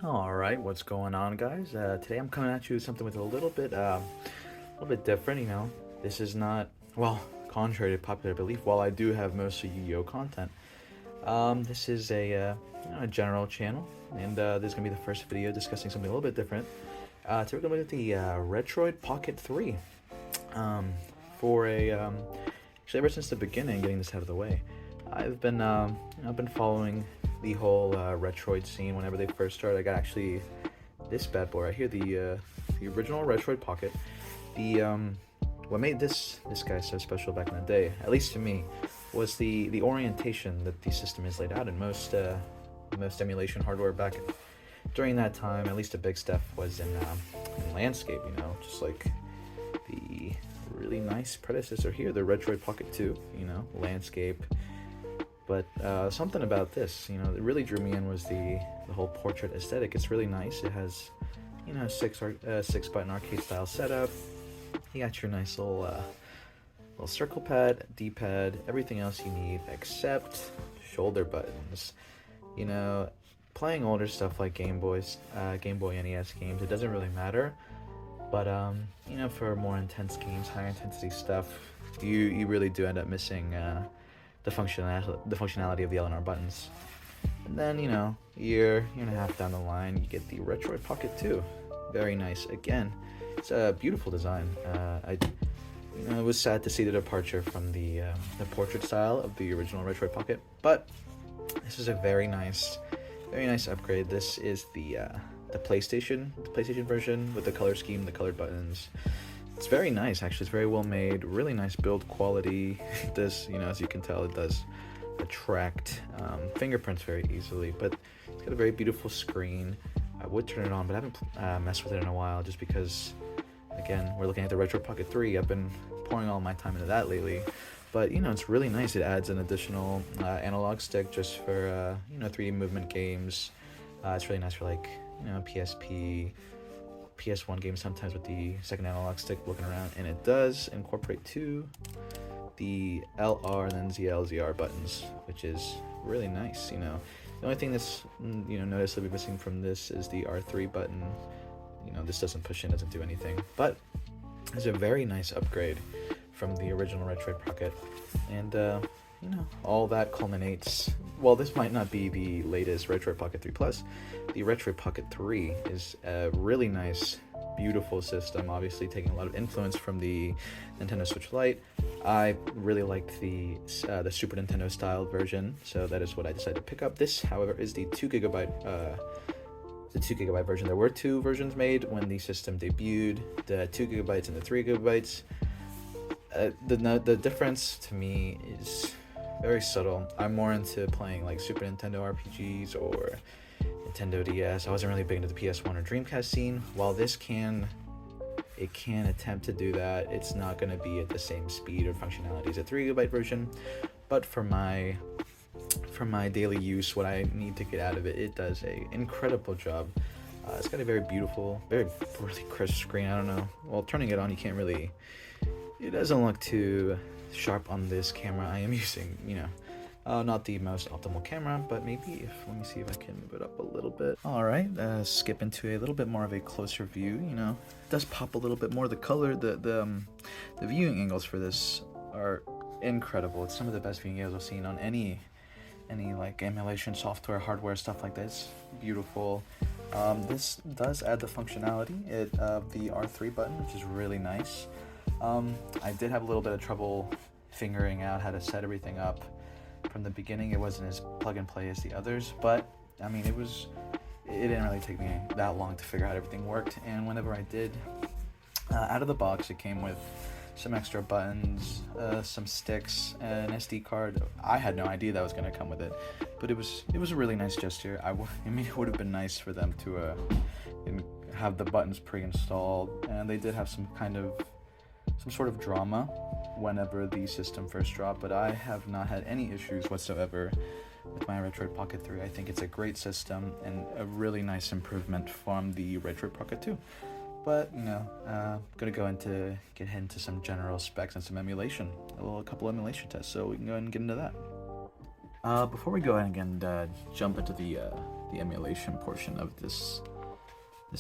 All right, what's going on, guys? Today I'm coming at you with something with a little bit different. This is not well, contrary to popular belief. While I do have mostly Yu-Gi-Oh content, this is a general channel, and this is gonna be the first video discussing something a little bit different. Today we're gonna look at the Retroid Pocket 3. Um, for a Actually, ever since the beginning, getting this out of the way, I've been following the whole Retroid scene. Whenever they first started, I got actually this bad boy right here, the original Retroid Pocket. The What made this guy so special back in the day, at least to me, was the orientation that the system is laid out in most emulation hardware back during that time. At least the big stuff was in landscape, just like the really nice predecessor here, the Retroid Pocket 2, landscape. But something about this, that really drew me in was the whole portrait aesthetic. It's really nice. It has, six button arcade style setup. You got your nice little circle pad, D-pad, everything else you need except shoulder buttons. Playing older stuff like Game Boy NES games, it doesn't really matter. But for more intense games, higher intensity stuff, you really do end up missing the functionality of the L and R buttons. And then year and a half down the line, you get the Retroid Pocket 2. Very nice. Again, it's a beautiful design. It was sad to see the departure from the portrait style of the original Retroid Pocket, but this is a very nice upgrade. This is the PlayStation version with the color scheme, the colored buttons. It's very nice, actually. It's very well made, really nice build quality. This, as you can tell, it does attract fingerprints very easily, but it's got a very beautiful screen. I would turn it on, but I haven't messed with it in a while, just because, again, we're looking at the Retroid Pocket 3. I've been pouring all my time into that lately. But, it's really nice. It adds an additional analog stick just for, 3D movement games. It's really nice for, PSP, PS1 games sometimes with the second analog stick looking around, and it does incorporate the LR and then ZL, ZR buttons, which is really nice. The only thing that's noticeably missing from this is the R3 button. This doesn't push in, doesn't do anything, but it's a very nice upgrade from the original Retroid Pocket. And all that culminates, well, this might not be the latest Retroid Pocket 3 Plus. The Retroid Pocket 3 is a really nice, beautiful system, obviously taking a lot of influence from the Nintendo Switch Lite. I really liked the Super Nintendo style version, so that is what I decided to pick up. This, however, is the 2GB version. There were two versions made when the system debuted, the 2GB and the 3GB. The difference to me is very subtle. I'm more into playing like Super Nintendo RPGs or Nintendo DS. I wasn't really big into the PS1 or Dreamcast scene. While this can attempt to do that, it's not going to be at the same speed or functionality as a 3GB version. But for my daily use, what I need to get out of it, it does a incredible job. It's got a very beautiful, really crisp screen. I don't know. Well, turning it on, you can't really. It doesn't look too sharp on this camera I am using, not the most optimal camera, but maybe let me see if I can move it up a little bit. All right, skip into a little bit more of a closer view. It does pop a little bit more. The color, the viewing angles for this are incredible. It's some of the best viewing angles I've seen on any like emulation software, hardware, stuff like this. Beautiful. This does add the functionality of the R3 button, which is really nice. I did have a little bit of trouble figuring out how to set everything up from the beginning. It wasn't as plug and play as the others, but I mean, it didn't really take me that long to figure out how everything worked. And whenever I did, out of the box, it came with some extra buttons, some sticks, an SD card. I had no idea that was going to come with it, but it was a really nice gesture. I mean, it would have been nice for them to have the buttons pre-installed, and they did have some sort of drama whenever the system first dropped, but I have not had any issues whatsoever with my Retroid Pocket 3. I think it's a great system and a really nice improvement from the Retroid Pocket 2. But, gonna get into some general specs and some emulation, a couple emulation tests, so we can go ahead and get into that. Before we go ahead and jump into the the emulation portion of this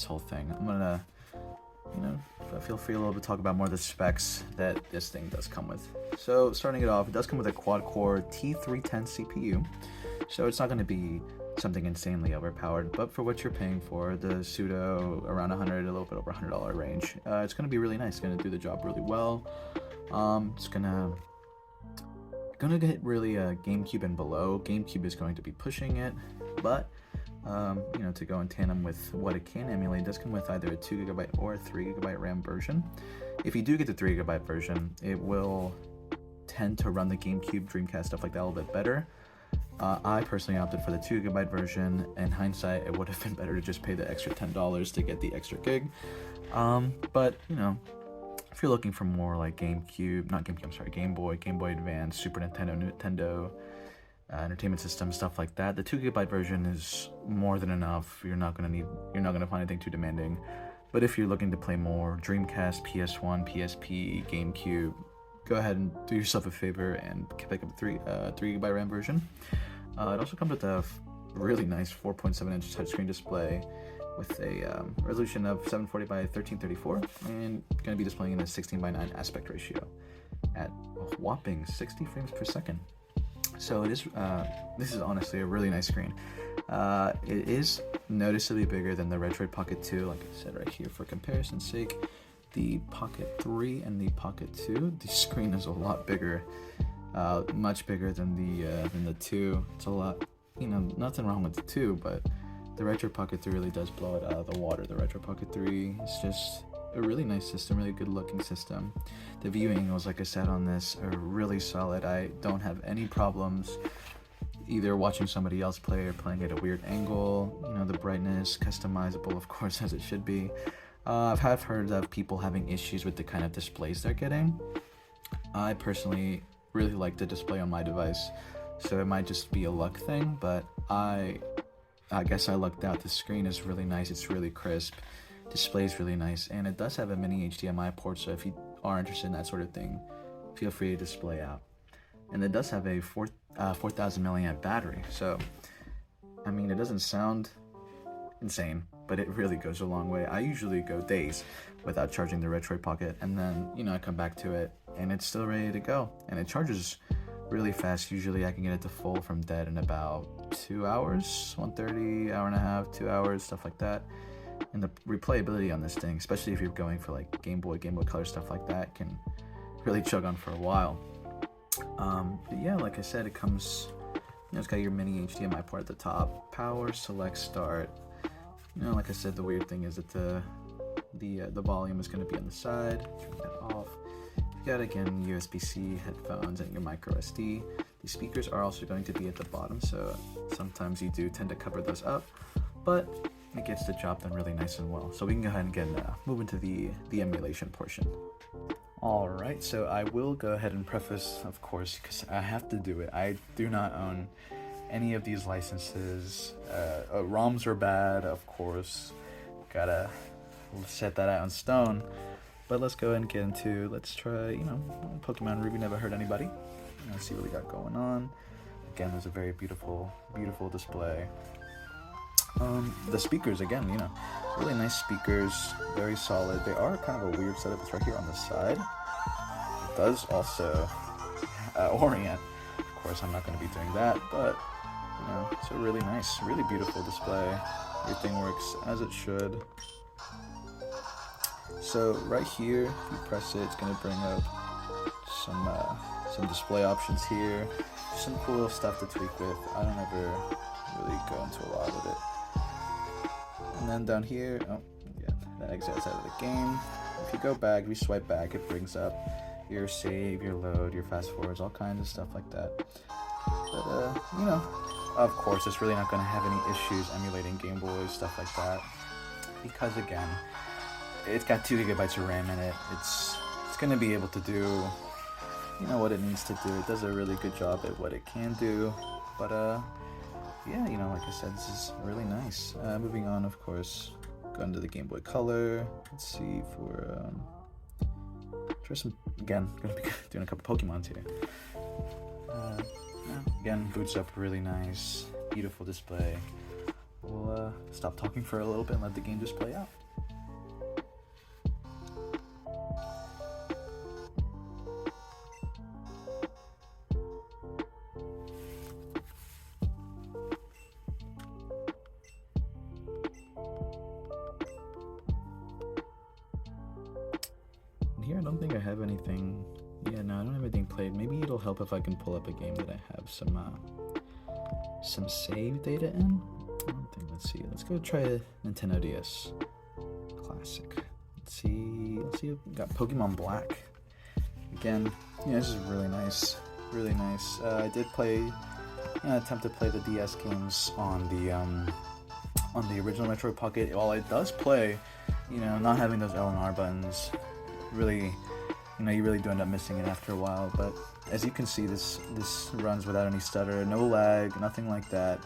whole thing. I'm gonna, feel free a little bit to talk about more of the specs that this thing does come with. So starting it off, it does come with a quad-core T310 CPU, so it's not going to be something insanely overpowered, but for what you're paying for, the pseudo around 100, a little bit over $100 range, it's going to be really nice. It's going to do the job really well. It's gonna get really GameCube and below. GameCube is going to be pushing it, but to go in tandem with what it can emulate, it does come with either a 2GB or a 3GB RAM version. If you do get the 3GB version, it will tend to run the GameCube, Dreamcast, stuff like that a little bit better. I personally opted for the 2GB version. In hindsight, it would have been better to just pay the extra $10 to get the extra gig. But if you're looking for more like Game Boy, Game Boy Advance, Super Nintendo, entertainment system, stuff like that, the 2GB version is more than enough. You're not gonna find anything too demanding. But if you're looking to play more Dreamcast, PS1, PSP, GameCube, go ahead and do yourself a favor and pick up a 3GB RAM version. It also comes with a really nice 4.7-inch touchscreen display with a resolution of 740 by 1334, and going to be displaying in a 16:9 aspect ratio at a whopping 60 frames per second. So it is. This is honestly a really nice screen. It is noticeably bigger than the Retroid Pocket 2, like I said right here for comparison's sake. The Pocket 3 and the Pocket 2, the screen is a lot bigger, much bigger than the 2. It's a lot, nothing wrong with the 2, but the Retroid Pocket 3 really does blow it out of the water. The Retroid Pocket 3 is just a really nice system, really good looking system. The view angles, like I said on this, are really solid. I don't have any problems either watching somebody else play or playing at a weird angle. The brightness, customizable, of course, as it should be. I've heard of people having issues with the kind of displays they're getting. I personally really like the display on my device, so it might just be a luck thing, but I guess I lucked out. The screen is really nice, it's really crisp, display is really nice, and it does have a mini HDMI port, so if you are interested in that sort of thing, feel free to display out. And it does have a 4,000 milliamp battery, so it doesn't sound insane, but it really goes a long way. I usually go days without charging the Retroid Pocket, and then I come back to it and it's still ready to go, and it charges really fast. Usually I can get it to full from dead in about 2 hours, 1:30, hour and a half, 2 hours, stuff like that. And the replayability on this thing, especially if you're going for like Game Boy Color, stuff like that, can really chug on for a while. But yeah, like I said, it comes, it's got your mini HDMI port at the top, power, select, start. Like I said, the weird thing is that the volume is going to be on the side. Turn that off. You got, again, USB-C headphones and your micro SD. The speakers are also going to be at the bottom, so sometimes you do tend to cover those up, but it gets the job done really nice and well. So we can go ahead and move into the emulation portion. Alright, so I will go ahead and preface, of course, because I have to do it. I do not own any of these licenses. ROMs are bad, of course. Gotta set that out in stone. But let's go ahead and get into, let's try, Pokemon Ruby Never Hurt Anybody. See what we got going on. Again, there's a very beautiful, beautiful display. The speakers, again, really nice speakers, very solid. They are kind of a weird setup. It's right here on the side. It does also orient. Of course, I'm not going to be doing that, but it's a really nice, really beautiful display. Everything works as it should. So right here, if you press it, it's going to bring up some display options here. Some cool little stuff to tweak with. I don't ever really go into a lot with it. And then down here, that exits out of the game. If you go back, if you swipe back, it brings up your save, your load, your fast forwards, all kinds of stuff like that. But of course, it's really not going to have any issues emulating Game Boy, stuff like that, because again, it's got 2 gigabytes of RAM in it. It's going to be able to do, what it needs to do. It does a really good job at what it can do. But yeah, like I said, this is really nice. Moving on, of course, go into the Game Boy Color. Let's see for try some. Again, gonna be doing a couple Pokemons here. Again, boots up really nice, beautiful display. we'll stop talking for a little bit and let the game just play out. Here I don't think I have anything. Yeah, no, I don't have anything played. Maybe it'll help if I can pull up a game that I have some save data in. I don't think. Let's see. Let's go try Nintendo DS Classic. Let's see. We got Pokemon Black. Again, this is really nice. Really nice. I did play. Attempt to play the DS games on the original Retroid Pocket. While it does play, not having those L and R buttons, really, you really do end up missing it after a while. But as you can see, this runs without any stutter, no lag, nothing like that.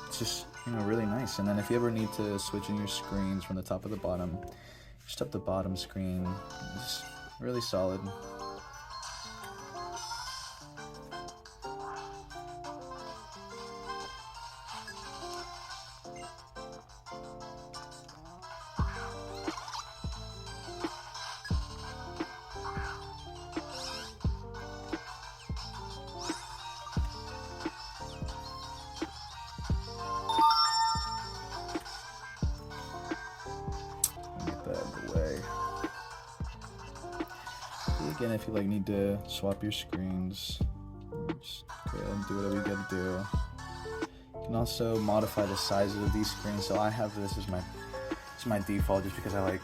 It's just really nice. And then if you ever need to switch in your screens from the top to the bottom, just up the bottom screen. It's really solid. Again, if you need to swap your screens, just go ahead and do whatever you gotta do. You can also modify the sizes of these screens. So I have this as my default, just because I like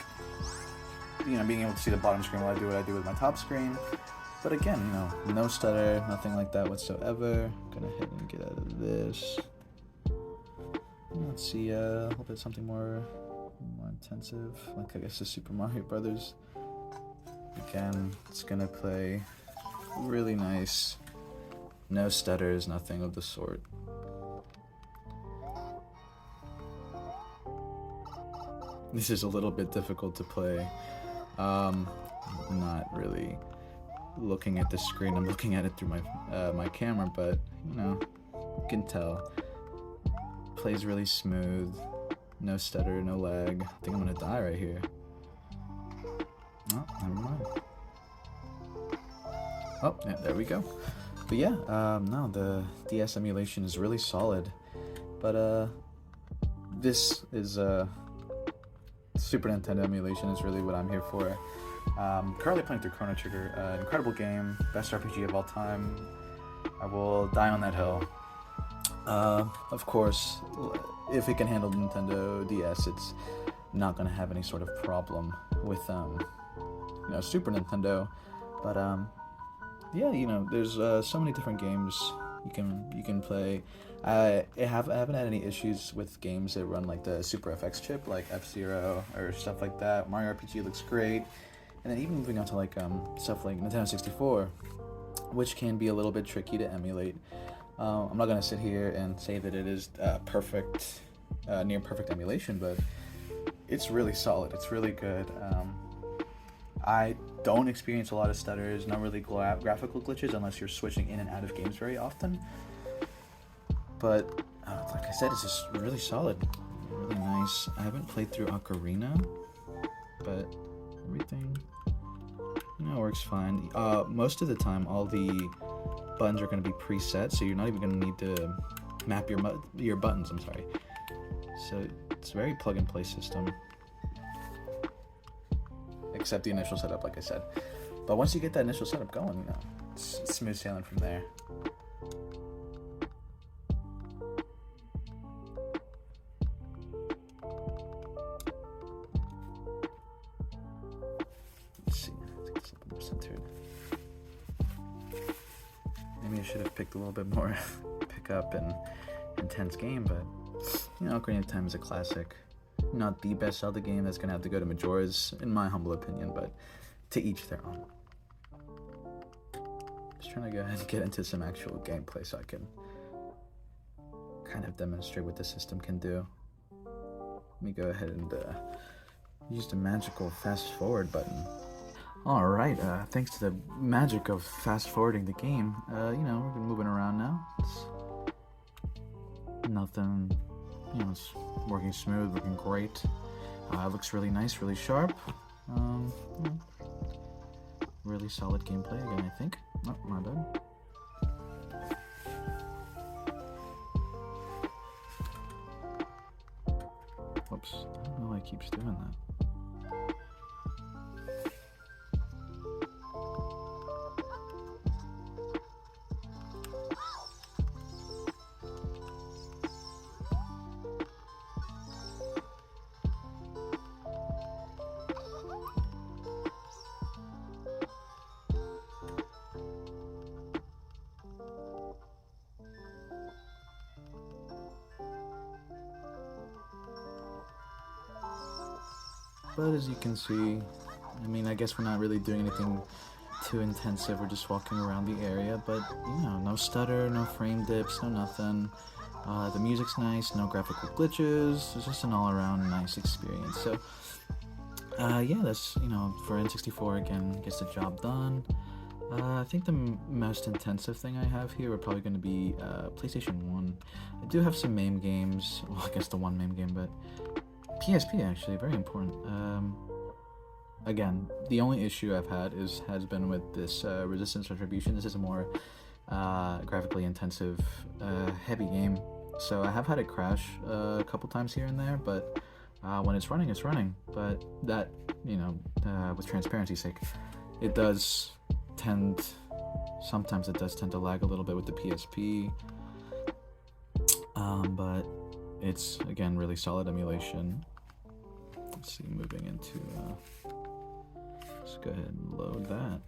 being able to see the bottom screen while I do what I do with my top screen. But again, no stutter, nothing like that whatsoever. Gonna hit and get out of this. Let's see, a little bit something more intensive, like I guess the Super Mario Brothers. Again, it's gonna play really nice. No stutters, nothing of the sort. This is a little bit difficult to play. Not really looking at the screen. I'm looking at it through my camera, but you can tell. Plays really smooth. No stutter, no lag. I think I'm gonna die right here. Oh, never mind. Oh, yeah, there we go. But yeah, no, the DS emulation is really solid. But this is Super Nintendo emulation is really what I'm here for. Currently playing through Chrono Trigger, incredible game, best RPG of all time. I will die on that hill. Of course, if it can handle Nintendo DS, it's not going to have any sort of problem with Super Nintendo. But yeah, there's so many different games you can play. I haven't had any issues with games that run like the Super FX chip, like F-Zero or stuff like that. Mario RPG looks great, and then even moving on to like stuff like Nintendo 64, which can be a little bit tricky to emulate. I'm not gonna sit here and say that it is perfect, near perfect emulation, but it's really solid. It's really good. I don't experience a lot of stutters, not really graphical glitches unless you're switching in and out of games very often. But like I said, it's just really solid, really nice. I haven't played through Ocarina, but everything works fine. Most of the time, all the buttons are going to be preset, so you're not even going to need to map your buttons. I'm sorry. So it's a very plug-and-play system, except the initial setup, like I said. But once you get that initial setup going, it's smooth sailing from there. Let's see, let's get something more centered. Maybe I should have picked a little bit more pick-up and intense game, but Ocarina of Time is a classic. Not the best Zelda game. That's gonna have to go to Majora's, in my humble opinion, but to each their own. Just trying to go ahead and get into some actual gameplay so I can kind of demonstrate what the system can do. Let me go ahead and use the magical fast forward button. Alright, thanks to the magic of fast forwarding the game, we're moving around now. It's nothing you know, it's working smooth, working great. It looks really nice, really sharp. You know, really solid gameplay again, I think. Oh, my bad. Whoops, I don't know why it keeps doing that. But as you can see, I mean, I guess we're not really doing anything too intensive. We're just walking around the area, but you know, no stutter, no frame dips, no nothing. The music's nice, no graphical glitches. It's just an all-around nice experience. So, yeah, that's, you know, for N64 again, gets the job done. I think the most intensive thing I have here are probably going to be PlayStation 1. I do have some MAME games. Well, I guess the one MAME game, but PSP actually, very important. Again, the only issue I've had has been with this Resistance Retribution. This is a more graphically intensive, heavy game. So I have had it crash a couple times here and there, but when it's running, it's running. But that, you know, with transparency's sake, it does tend, sometimes it does tend to lag a little bit with the PSP. But it's, again, really solid emulation. Let's see, moving into, let's go ahead and load that.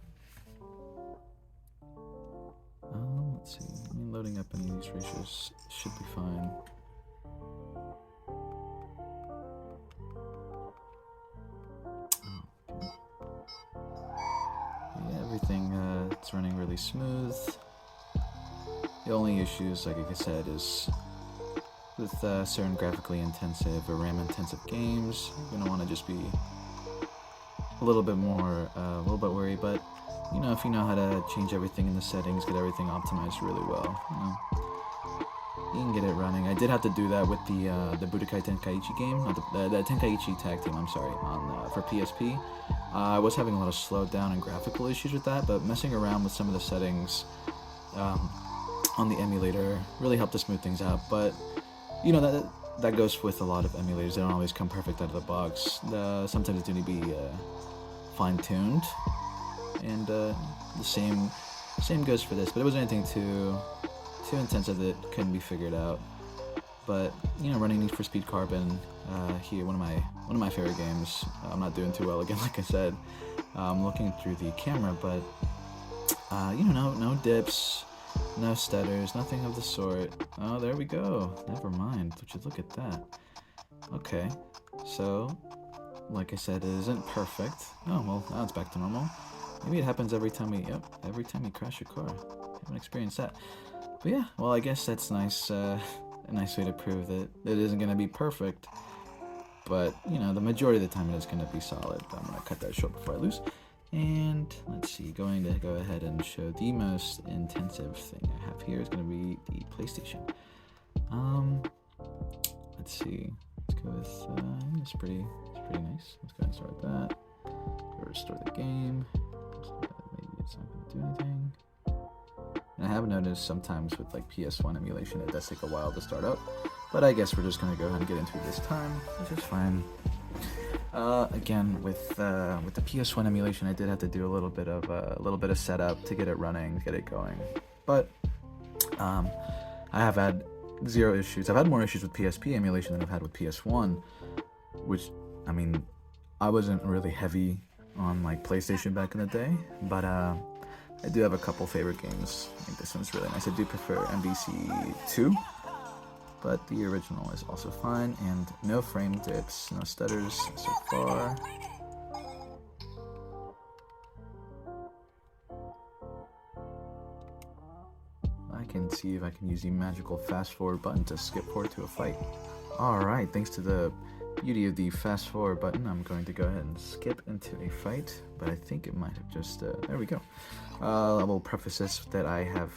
Let's see, I mean, loading up any of these ratios should be fine. Yeah, everything, it's running really smooth. The only issues, like I said, is with certain graphically intensive or RAM-intensive games, you're gonna want to just be a little bit more, a little bit wary. But you know, if you know how to change everything in the settings, get everything optimized really well, you know, you can get it running. I did have to do that with the Budokai Tenkaichi game, the Tenkaichi Tag Team. I'm sorry, on for PSP. I was having a lot of slowdown and graphical issues with that, but messing around with some of the settings on the emulator really helped to smooth things out. But you know, that goes with a lot of emulators. They don't always come perfect out of the box. Sometimes they need to be fine-tuned, and the same goes for this. But it wasn't anything too intensive that couldn't be figured out. But you know, running Need for Speed Carbon here, one of my favorite games. I'm not doing too well again, like I said. I'm looking through the camera, but you know, no dips. No stutters, nothing of the sort. Oh, there we go. Never mind. Would you look at that? Okay. So, like I said, it isn't perfect. Oh, well, now it's back to normal. Maybe it happens every time every time you crash your car. I haven't experienced that. But yeah, well, I guess that's nice, a nice way to prove that it isn't going to be perfect. But, you know, the majority of the time it is going to be solid. I'm going to cut that short before I lose. And let's see, going to go ahead and show the most intensive thing I have here is going to be the PlayStation. Let's see, let's go with, it's pretty nice. Let's go ahead and start that. Go restore the game. Maybe it's not going to do anything. And I have noticed sometimes with like PS1 emulation, it does take a while to start up. But I guess we're just going to go ahead and get into it this time, which is fine. Again, with the PS1 emulation, I did have to do a little bit of setup to get it running, get it going. But I have had zero issues. I've had more issues with PSP emulation than I've had with PS1, which, I mean, I wasn't really heavy on like PlayStation back in the day, but I do have a couple favorite games. I think this one's really nice. I do prefer MVC 2. But the original is also fine, and no frame dips, no stutters so far. I can see if I can use the magical fast forward button to skip forward to a fight. Alright, thanks to the beauty of the fast forward button, I'm going to go ahead and skip into a fight, but I think it might have just, there we go. I will preface this that I have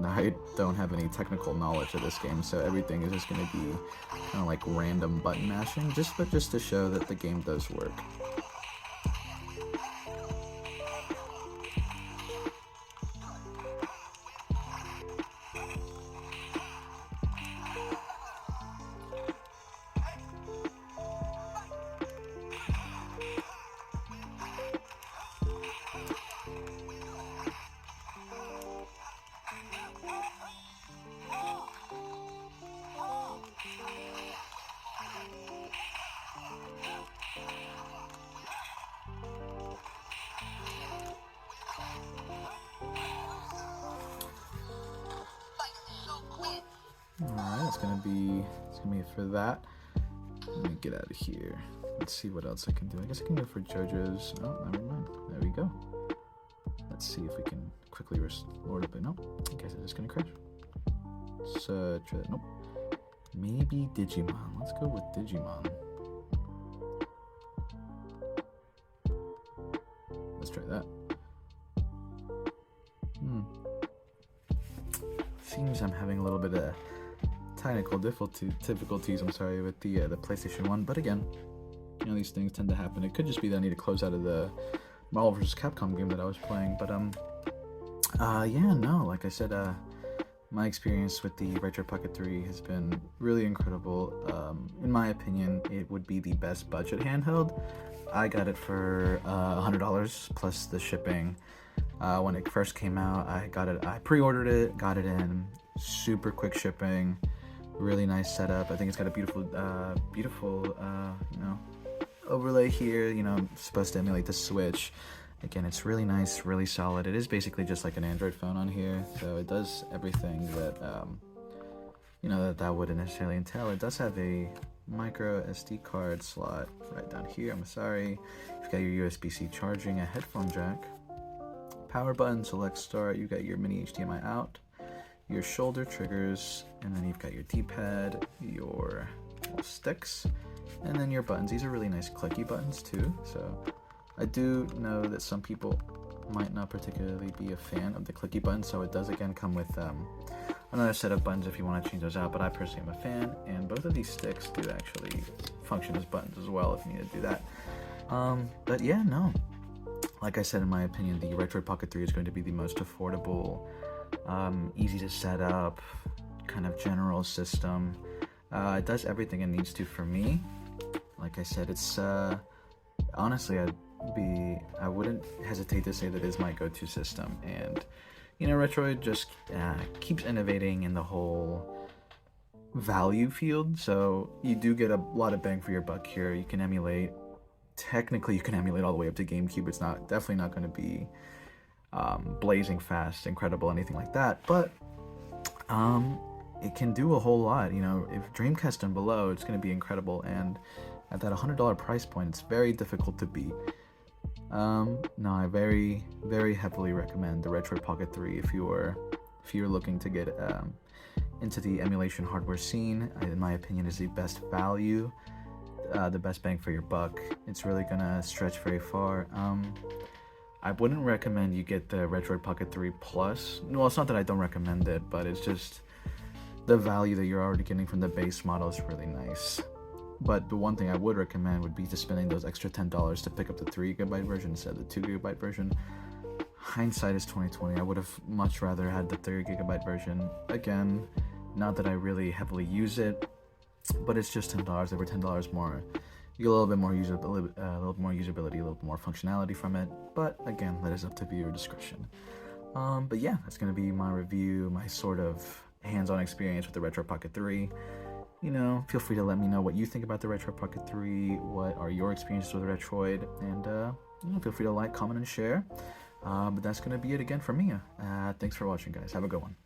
I don't have any technical knowledge of this game, so everything is just going to be kind of like random button mashing, just to show that the game does work. Alright, it's gonna be for that. Let me get out of here. Let's see what else I can do. I guess I can go for JoJo's. Oh, never mind. There we go. Let's see if we can quickly load up. Nope. I guess it's just gonna crash. So try that. Nope. Maybe Digimon. Let's go with Digimon. Let's try that. Seems I'm having a little bit of technical difficulties, I'm sorry, with the PlayStation 1, but again, you know, these things tend to happen. It could just be that I need to close out of the Marvel vs. Capcom game that I was playing, but yeah, no, like I said, my experience with the Retroid Pocket 3 has been really incredible. In my opinion, it would be the best budget handheld. I got it for $100 plus the shipping. When it first came out, I pre-ordered it, got it in, super quick shipping, really nice setup. I think it's got a beautiful, you know, overlay here, you know, supposed to emulate the Switch. Again, it's really nice, really solid. It is basically just like an Android phone on here, so it does everything that, you know, that wouldn't necessarily entail. It does have a micro SD card slot right down here, I'm sorry. You've got your USB-C charging, a headphone jack, power button, select start, you've got your mini HDMI out, your shoulder triggers, and then you've got your D-pad, your sticks, and then your buttons. These are really nice clicky buttons too, so I do know that some people might not particularly be a fan of the clicky buttons, so it does again come with another set of buttons if you want to change those out, but I personally am a fan, and both of these sticks do actually function as buttons as well if you need to do that. But yeah, no. Like I said, in my opinion, the Retroid Pocket 3 is going to be the most affordable, easy to set up, kind of general system. It does everything it needs to for me. Like I said, it's honestly, I wouldn't hesitate to say that it is my go-to system. And you know, Retroid just keeps innovating in the whole value field. So you do get a lot of bang for your buck here. You can emulate. Technically, you can emulate all the way up to GameCube. It's definitely not going to be blazing fast, incredible, anything like that. But it can do a whole lot. You know, if Dreamcast and below, it's going to be incredible. And at that $100 price point, it's very difficult to beat. No, I very, very heavily recommend the Retroid Pocket 3 if you're looking to get into the emulation hardware scene. In my opinion, is the best value. The best bang for your buck. It's really gonna stretch very far. I wouldn't recommend you get the Retroid Pocket 3 Plus. Well, it's not that I don't recommend it, but it's just the value that you're already getting from the base model is really nice. But the one thing I would recommend would be just spending those extra $10 to pick up the 3GB version instead of the 2GB version. Hindsight is 2020. I would have much rather had the 3GB version. Again, not that I really heavily use it, but it's just $10. Over $10 more, you get a little bit more usability, a little bit more functionality from it. But again, that is up to viewer discretion. But yeah, that's gonna be my review, my sort of hands-on experience with the Retroid Pocket 3. You know, feel free to let me know what you think about the Retroid Pocket 3. What are your experiences with Retroid? And you know, feel free to like, comment, and share. But that's gonna be it again from me. Thanks for watching, guys. Have a good one.